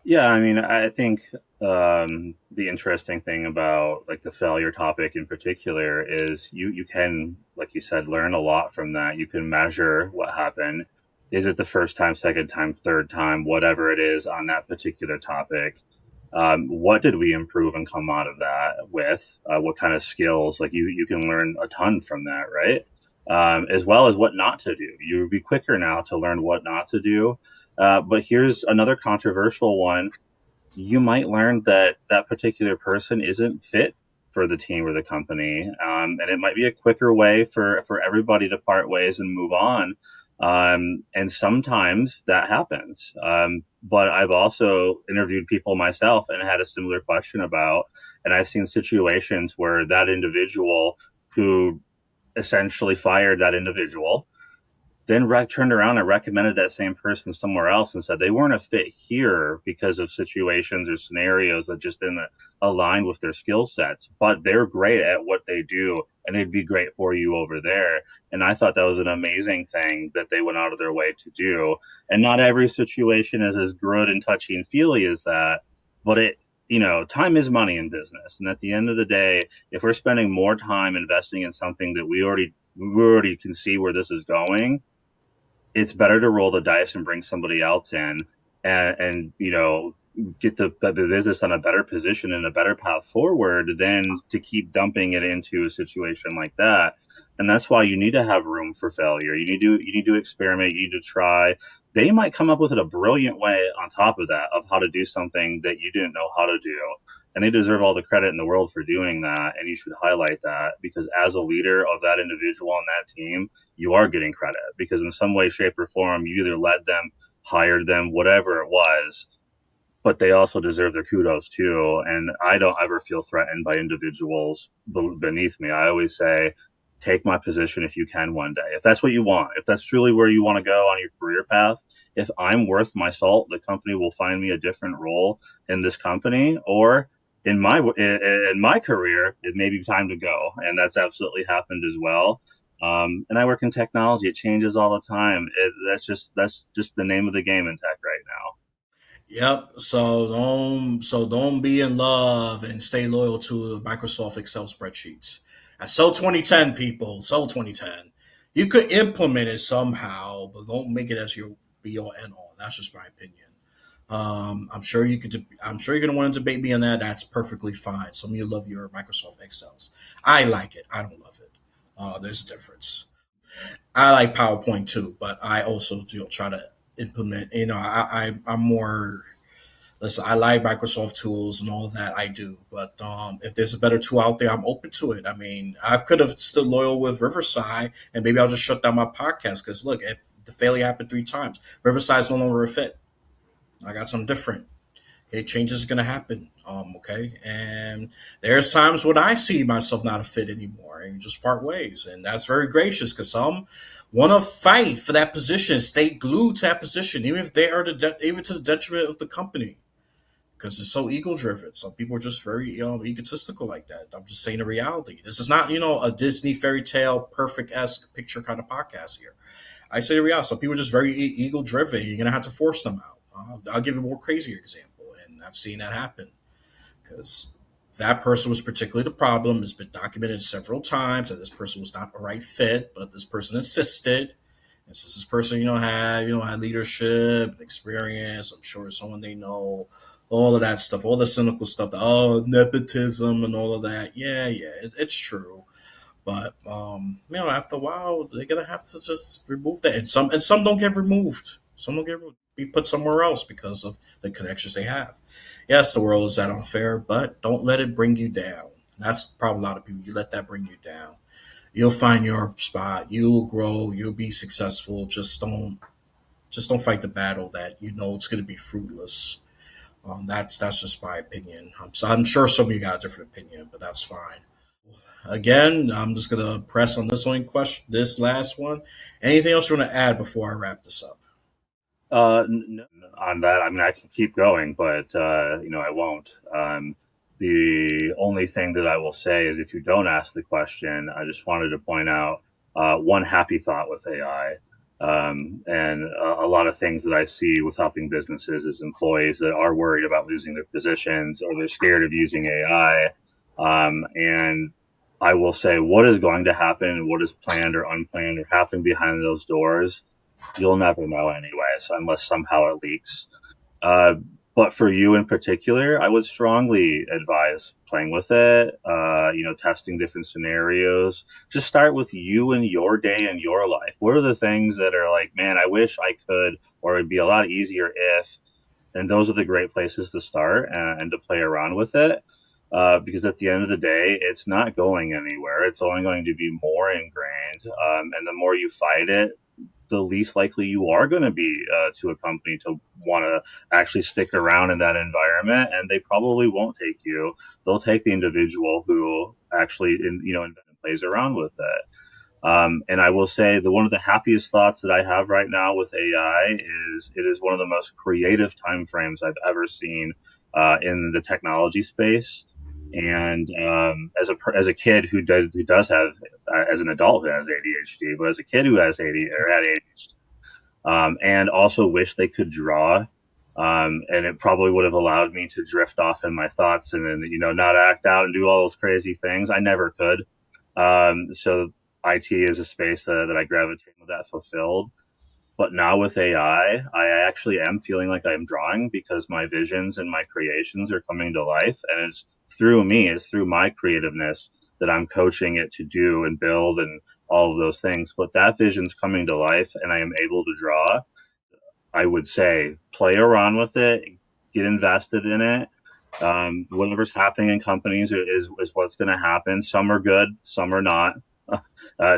Yeah, I mean, I think the interesting thing about like the failure topic in particular is you can, like you said, learn a lot from that. You can measure what happened. Is it the first time, second time, third time, whatever it is on that particular topic? What did we improve and come out of that with? What kind of skills? Like you can learn a ton from that, right? As well as what not to do. You'll be quicker now to learn what not to do, but here's another controversial one. You might learn that that particular person isn't fit for the team or the company, and it might be a quicker way for everybody to part ways and move on. And sometimes that happens. But I've also interviewed people myself and had a similar question about, and I've seen situations where that individual who essentially fired that individual then turned around and recommended that same person somewhere else and said they weren't a fit here because of situations or scenarios that just didn't align with their skill sets, but they're great at what they do and they'd be great for you over there. And I thought that was an amazing thing that they went out of their way to do. And not every situation is as good and touchy and feely as that, but time is money in business. And at the end of the day, if we're spending more time investing in something that we already can see where this is going, it's better to roll the dice and bring somebody else in and get the business on a better position and a better path forward than to keep dumping it into a situation like that. And that's why you need to have room for failure. You need to experiment. You need to try. They might come up with a brilliant way on top of that of how to do something that you didn't know how to do, and they deserve all the credit in the world for doing that. And you should highlight that because as a leader of that individual on that team, you are getting credit because in some way, shape, or form, you either led them, hired them, whatever it was, but they also deserve their kudos too. And I don't ever feel threatened by individuals beneath me. I always say, take my position if you can one day. If that's what you want, if that's truly where you want to go on your career path, if I'm worth my salt, the company will find me a different role in this company or in my career, it may be time to go. And that's absolutely happened as well. And I work in technology. It changes all the time. That's just the name of the game in tech right now. Yep. So don't be in love and stay loyal to Microsoft Excel spreadsheets. That's so 2010 people. So 2010. You could implement it somehow, but don't make it as your be all end all. That's just my opinion. I'm sure you could. I'm sure you're gonna want to debate me on that. That's perfectly fine. Some of you love your Microsoft Excels. I like it. I don't love it. There's a difference. I like PowerPoint too, but I also do try to implement. I'm more. Listen, I like Microsoft tools and all that. I do, but if there's a better tool out there, I'm open to it. I mean, I could have stood loyal with Riverside, and maybe I'll just shut down my podcast because look, if the failure happened 3 times, Riverside's no longer a fit. I got something different. Okay, changes is gonna happen. Okay, and there's times when I see myself not a fit anymore and just part ways, and that's very gracious because some want to fight for that position, stay glued to that position, even if they are even to the detriment of the company because it's so ego driven. Some people are just very egotistical like that. I'm just saying the reality. This is not a Disney fairy tale perfect esque picture kind of podcast here. I say the reality. Some people are just very ego driven. You're gonna have to force them out. I'll give a more crazier example, and I've seen that happen. because that person was particularly the problem. It's been documented several times that this person was not the right fit, but this person insisted. And since this person, had leadership experience, I'm sure it's someone they know, all of that stuff, all the cynical stuff, nepotism and all of that. Yeah, yeah, it's true. But after a while, they're gonna have to just remove that, and some don't get removed. Some don't get be put somewhere else because of the connections they have. Yes, the world is that unfair, but don't let it bring you down. That's probably a lot of people. You let that bring you down. You'll find your spot. You'll grow. You'll be successful. Just don't fight the battle that you know it's going to be fruitless. That's just my opinion. So I'm sure some of you got a different opinion, but that's fine. Again, I'm just gonna press on this one question, this last one. Anything else you want to add before I wrap this up? On that, I mean, I can keep going, but I won't. The only thing that I will say is, if you don't ask the question, I just wanted to point out one happy thought with AI. And a lot of things that I see with helping businesses is employees that are worried about losing their positions, or they're scared of using AI. And I will say, what is going to happen, what is planned or unplanned or happening behind those doors, you'll never know anyways, unless somehow it leaks. Uh, but for you in particular, I would strongly advise playing with it, testing different scenarios. Just start with you and your day and your life. What are the things that are like, man, I wish I could, or it'd be a lot easier if, and those are the great places to start, and to play around with it. Because at the end of the day, it's not going anywhere. It's only going to be more ingrained. And the more you fight it, the least likely you are going to be to a company to want to actually stick around in that environment. And they probably won't take you. They'll take the individual who actually, plays around with it. And I will say that one of the happiest thoughts that I have right now with AI is it is one of the most creative time frames I've ever seen in the technology space. And as a kid who does have, as an adult who has ADHD, but as a kid who has AD or had ADHD, and also wish they could draw. And it probably would have allowed me to drift off in my thoughts, and then, not act out and do all those crazy things. I never could. So IT is a space that I gravitate with that fulfilled. But now with AI, I actually am feeling like I'm drawing because my visions and my creations are coming to life. And it's through me, it's through my creativeness that I'm coaching it to do and build and all of those things. But that vision's coming to life and I am able to draw. I would say play around with it, get invested in it. Whatever's happening in companies is what's going to happen. Some are good, some are not.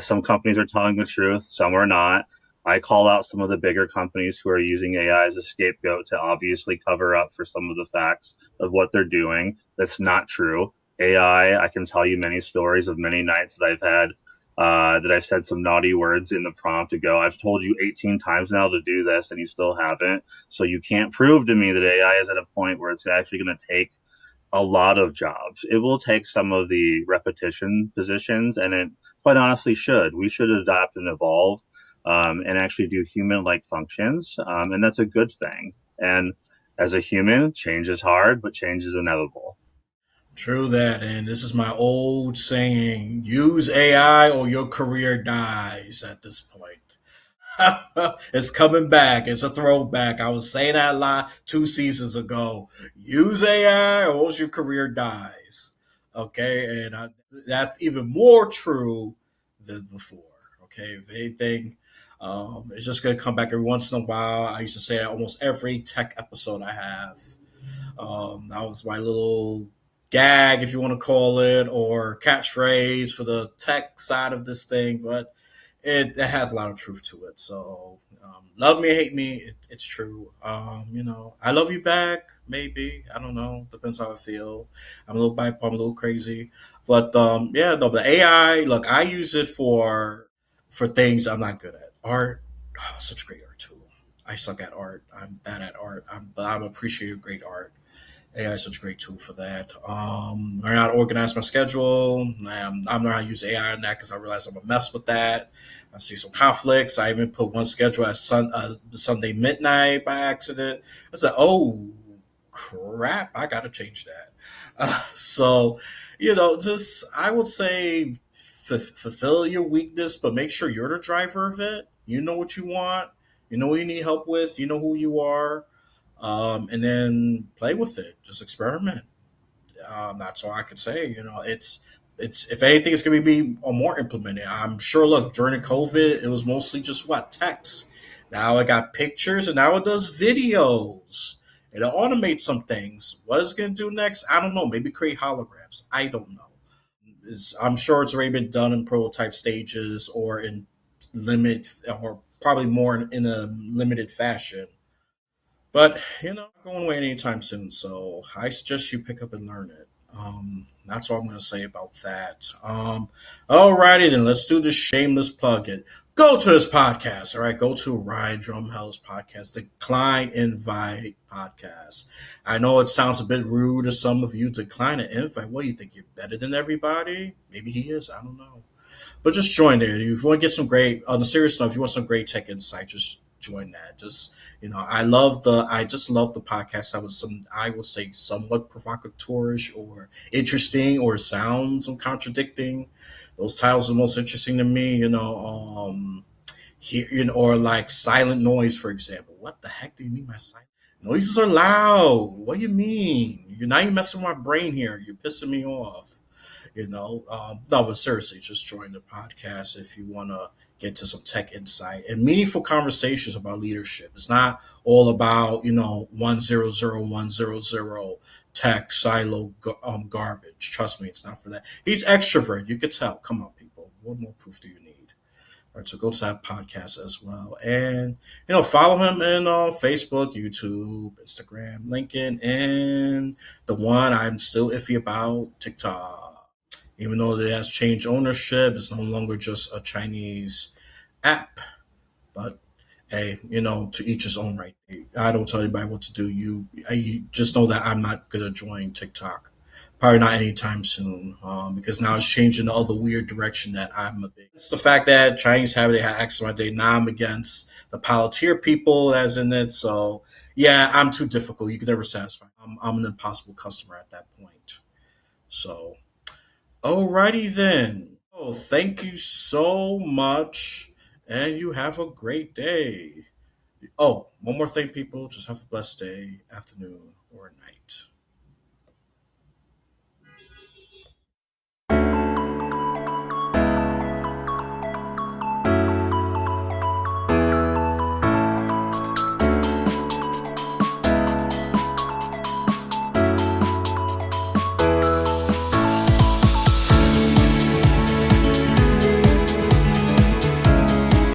Some companies are telling the truth, some are not. I call out some of the bigger companies who are using AI as a scapegoat to obviously cover up for some of the facts of what they're doing. That's not true. AI, I can tell you many stories of many nights that I've had, that I've said some naughty words in the prompt to go, I've told you 18 times now to do this and you still haven't. So you can't prove to me that AI is at a point where it's actually going to take a lot of jobs. It will take some of the repetition positions, and it quite honestly should. We should adapt and evolve, and actually do human like functions. And that's a good thing. And as a human, change is hard, but change is inevitable. True that, and this is my old saying: use AI or your career dies. At this point, it's coming back. It's a throwback. I was saying that a lot 2 seasons ago. Use AI or else your career dies. Okay, and that's even more true than before. Okay, if anything, it's just gonna come back every once in a while. I used to say that almost every tech episode I have. That was my little gag, if you want to call it, or catchphrase for the tech side of this thing. But it has a lot of truth to it. So love me, hate me, it's true. I love you back. Maybe I don't know. Depends how I feel. I'm a little bipolar, I'm a little crazy, but yeah, no. But AI, look, I use it for things I'm not good at. Art, such a great art tool. I suck at art. I'm bad at art. But I'm appreciative of great art. AI is such a great tool for that. Learn how to organize my schedule. I'm learning how to use AI on that because I realize I'm a mess with that. I see some conflicts. I even put one schedule at Sunday midnight by accident. I said, "Oh crap! I got to change that." So, just I would say fulfill your weakness, but make sure you're the driver of it. You know what you want. You know what you need help with. You know who you are, and then play with it. Just experiment. That's all I could say. It's if anything, it's going to be more implemented. I'm sure. Look, during the COVID, it was mostly just what text. Now it got pictures, and now it does videos. It'll automate some things. What it's going to do next, I don't know. Maybe create holograms. I don't know. I'm sure it's already been done in prototype stages or in limit, or probably more in a limited fashion. But not going away anytime soon. So I suggest you pick up and learn it. That's all I'm going to say about that. Alrighty then, let's do the shameless plug. It. Go to his podcast. All right, go to Ryan Drumheller's podcast, Decline Invite podcast. I know it sounds a bit rude to some of you. Decline an invite. What do you think? You're better than everybody? Maybe he is. I don't know. But just join there. If you want to get some great, on the serious note, if you want some great tech insight, just join that. Just I just love the podcast. I would say somewhat provocatorish or interesting or sounds some contradicting. Those titles are most interesting to me. Here, or like silent noise, for example. What the heck do you mean by silent? Noises are loud. What do you mean? You're messing with my brain here. You're pissing me off. No, but seriously, just join the podcast if you want to get to some tech insight and meaningful conversations about leadership. It's not all about 100100 tech silo garbage. Trust me, it's not for that. He's extrovert. You could tell. Come on, people. What more proof do you need? All right, so go to that podcast as well, and follow him in Facebook, YouTube, Instagram, LinkedIn, and the one I'm still iffy about, TikTok. Even though it has changed ownership, it's no longer just a Chinese app. But hey, to each his own right. I don't tell anybody what to do. You just know that I'm not gonna join TikTok. Probably not anytime soon, because now it's changing the other weird direction that I'm a big. It's the fact that Chinese have it, they have X my day. Now I'm against the Palantir people that's in it. So yeah, I'm too difficult. You can never satisfy. I'm an impossible customer at that point. So alrighty then. Oh, thank you so much, and you have a great day. Oh, one more thing, people. Just have a blessed day, afternoon, or night.